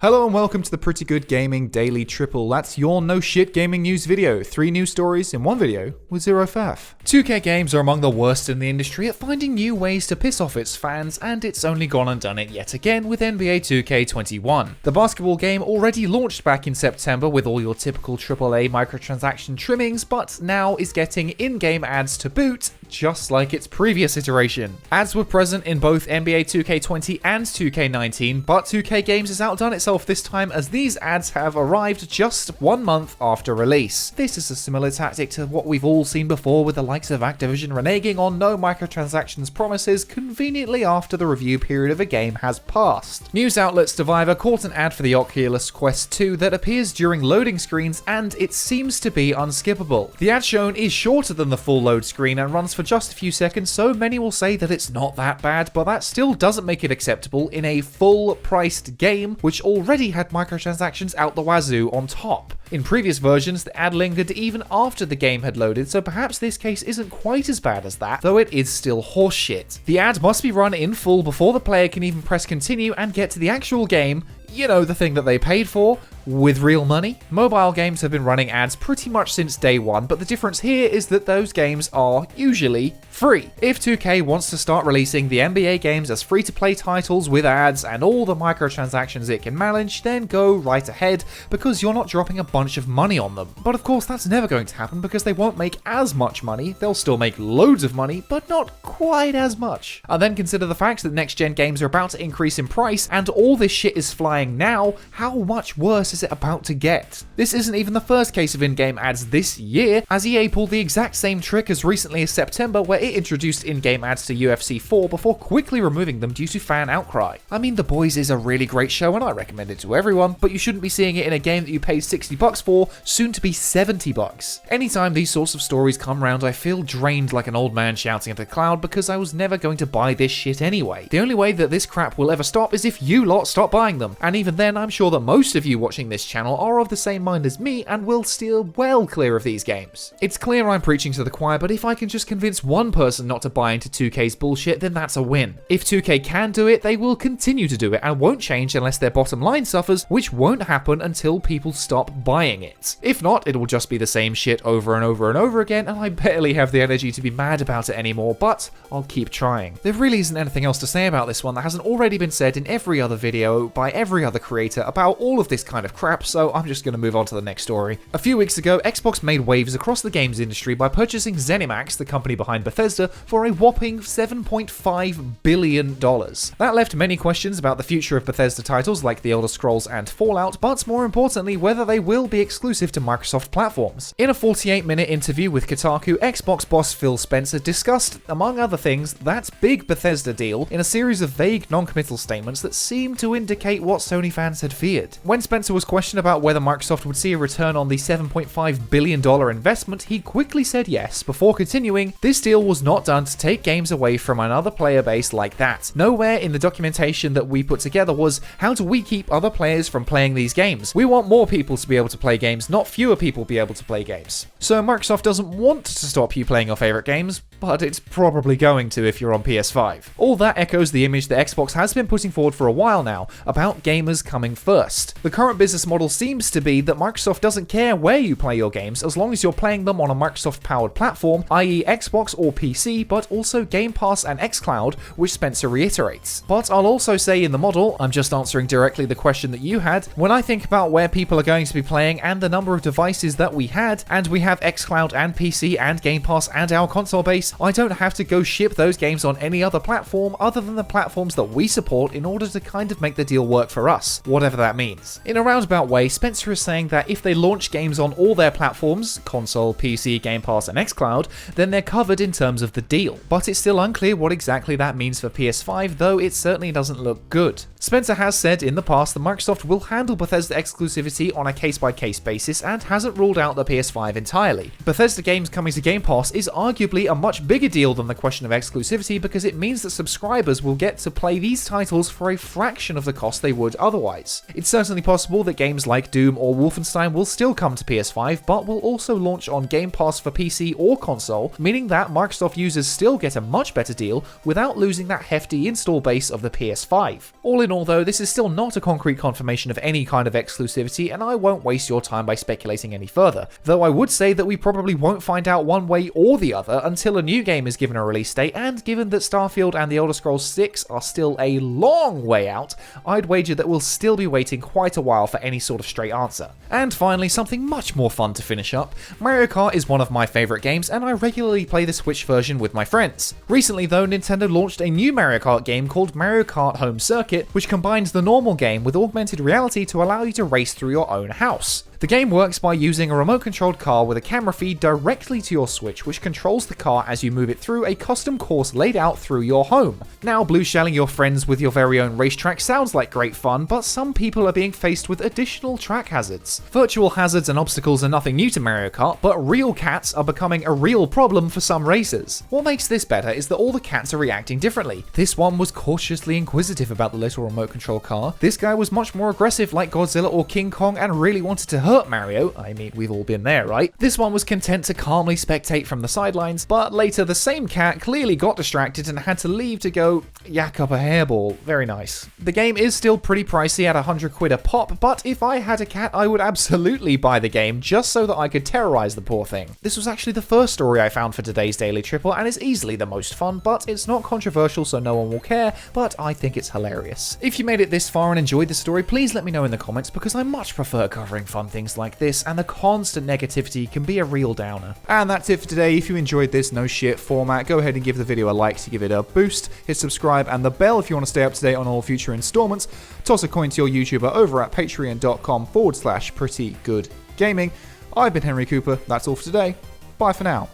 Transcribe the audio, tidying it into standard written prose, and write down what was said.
Hello and welcome to the Pretty Good Gaming Daily Triple. That's your no shit gaming news video. 3 news stories in one video with zero faff. 2K games are among the worst in the industry at finding new ways to piss off its fans, and it's only gone and done it yet again with NBA 2K21. The basketball game already launched back in September with all your typical AAA microtransaction trimmings, but now is getting in-game ads to boot, just like its previous iteration. Ads were present in both NBA 2K20 and 2K19, but 2K Games has outdone itself this time as these ads have arrived just 1 month after release. This is a similar tactic to what we've all seen before with the likes of Activision reneging on no microtransactions promises conveniently after the review period of a game has passed. News outlet Stevivor caught an ad for the Oculus Quest 2 that appears during loading screens and it seems to be unskippable. The ad shown is shorter than the full load screen and runs for just a few seconds, so many will say that it's not that bad, but that still doesn't make it acceptable in a full-priced game which already had microtransactions out the wazoo on top. In previous versions, the ad lingered even after the game had loaded, so perhaps this case isn't quite as bad as that, though it is still horseshit. The ad must be run in full before the player can even press continue and get to the actual game, you know, the thing that they paid for, with real money. Mobile games have been running ads pretty much since day one, but the difference here is that those games are usually free. If 2K wants to start releasing the NBA games as free-to-play titles with ads and all the microtransactions it can manage, then go right ahead, because you're not dropping a bunch of money on them. But of course that's never going to happen because they won't make as much money. They'll still make loads of money, but not quite as much. And then consider the fact that next-gen games are about to increase in price and all this shit is flying now. How much worse is it about to get? This isn't even the first case of in-game ads this year, as EA pulled the exact same trick as recently as September, where it introduced in-game ads to UFC 4 before quickly removing them due to fan outcry. I mean, The Boys is a really great show and I recommend it to everyone, but you shouldn't be seeing it in a game that you paid $60 for, soon to be $70. Anytime these sorts of stories come round, I feel drained like an old man shouting at a cloud because I was never going to buy this shit anyway. The only way that this crap will ever stop is if you lot stop buying them, and even then I'm sure that most of you watching this channel are of the same mind as me and will steer well clear of these games. It's clear I'm preaching to the choir, but if I can just convince one person not to buy into 2K's bullshit, then that's a win. If 2K can do it, they will continue to do it and won't change unless their bottom line suffers, which won't happen until people stop buying it. If not, it will just be the same shit over and over and over again, and I barely have the energy to be mad about it anymore, but I'll keep trying. There really isn't anything else to say about this one that hasn't already been said in every other video by every other creator about all of this kind of crap, so I'm just going to move on to the next story. A few weeks ago, Xbox made waves across the games industry by purchasing ZeniMax, the company behind Bethesda, for a whopping $7.5 billion. That left many questions about the future of Bethesda titles like The Elder Scrolls and Fallout, but more importantly, whether they will be exclusive to Microsoft platforms. In a 48-minute interview with Kotaku, Xbox boss Phil Spencer discussed, among other things, that big Bethesda deal in a series of vague non-committal statements that seemed to indicate what Sony fans had feared. When Spencer was questioned about whether Microsoft would see a return on the $7.5 billion investment, he quickly said yes, before continuing, "This deal was not done to take games away from another player base like that. Nowhere in the documentation that we put together was, how do we keep other players from playing these games? We want more people to be able to play games, not fewer people be able to play games." So Microsoft doesn't want to stop you playing your favorite games, but it's probably going to if you're on PS5. All that echoes the image that Xbox has been putting forward for a while now, about gamers coming first. The current business model seems to be that Microsoft doesn't care where you play your games as long as you're playing them on a Microsoft-powered platform, i.e. Xbox or PC, but also Game Pass and xCloud, which Spencer reiterates. But I'll also say in the model, I'm just answering directly the question that you had, when I think about where people are going to be playing and the number of devices that we had, and we have xCloud and PC and Game Pass and our console base, I don't have to go ship those games on any other platform other than the platforms that we support in order to kind of make the deal work for us, whatever that means. In a roundabout way, Spencer is saying that if they launch games on all their platforms, console, PC, Game Pass and xCloud, then they're covered in terms of the deal. But it's still unclear what exactly that means for PS5, though it certainly doesn't look good. Spencer has said in the past that Microsoft will handle Bethesda exclusivity on a case-by-case basis and hasn't ruled out the PS5 entirely. Bethesda games coming to Game Pass is arguably a much much bigger deal than the question of exclusivity because it means that subscribers will get to play these titles for a fraction of the cost they would otherwise. It's certainly possible that games like Doom or Wolfenstein will still come to PS5, but will also launch on Game Pass for PC or console, meaning that Microsoft users still get a much better deal without losing that hefty install base of the PS5. All in all though, this is still not a concrete confirmation of any kind of exclusivity, and I won't waste your time by speculating any further, though I would say that we probably won't find out one way or the other until a new game is given a release date, and given that Starfield and The Elder Scrolls 6 are still a long way out, I'd wager that we'll still be waiting quite a while for any sort of straight answer. And finally, something much more fun to finish up. Mario Kart is one of my favourite games, and I regularly play the Switch version with my friends. Recently though, Nintendo launched a new Mario Kart game called Mario Kart Home Circuit, which combines the normal game with augmented reality to allow you to race through your own house. The game works by using a remote-controlled car with a camera feed directly to your Switch, which controls the car as you move it through a custom course laid out through your home. Now, blue shelling your friends with your very own racetrack sounds like great fun, but some people are being faced with additional track hazards. Virtual hazards and obstacles are nothing new to Mario Kart, but real cats are becoming a real problem for some racers. What makes this better is that all the cats are reacting differently. This one was cautiously inquisitive about the little remote-control car. This guy was much more aggressive like Godzilla or King Kong and really wanted to hurt Mario. I mean, we've all been there, right? This one was content to calmly spectate from the sidelines, but later the same cat clearly got distracted and had to leave to go yak up a hairball. Very nice. The game is still pretty pricey at 100 quid a pop, but if I had a cat, I would absolutely buy the game just so that I could terrorize the poor thing. This was actually the first story I found for today's Daily Triple and is easily the most fun, but it's not controversial so no one will care, but I think it's hilarious. If you made it this far and enjoyed the story, please let me know in the comments because I much prefer covering fun things like this, and the constant negativity can be a real downer. And that's it for today. If you enjoyed this no shit format, go ahead and give the video a like to give it a boost, hit subscribe and the bell if you want to stay up to date on all future installments, toss a coin to your YouTuber over at patreon.com/prettygoodgaming. I've been Henry Cooper, that's all for today, bye for now.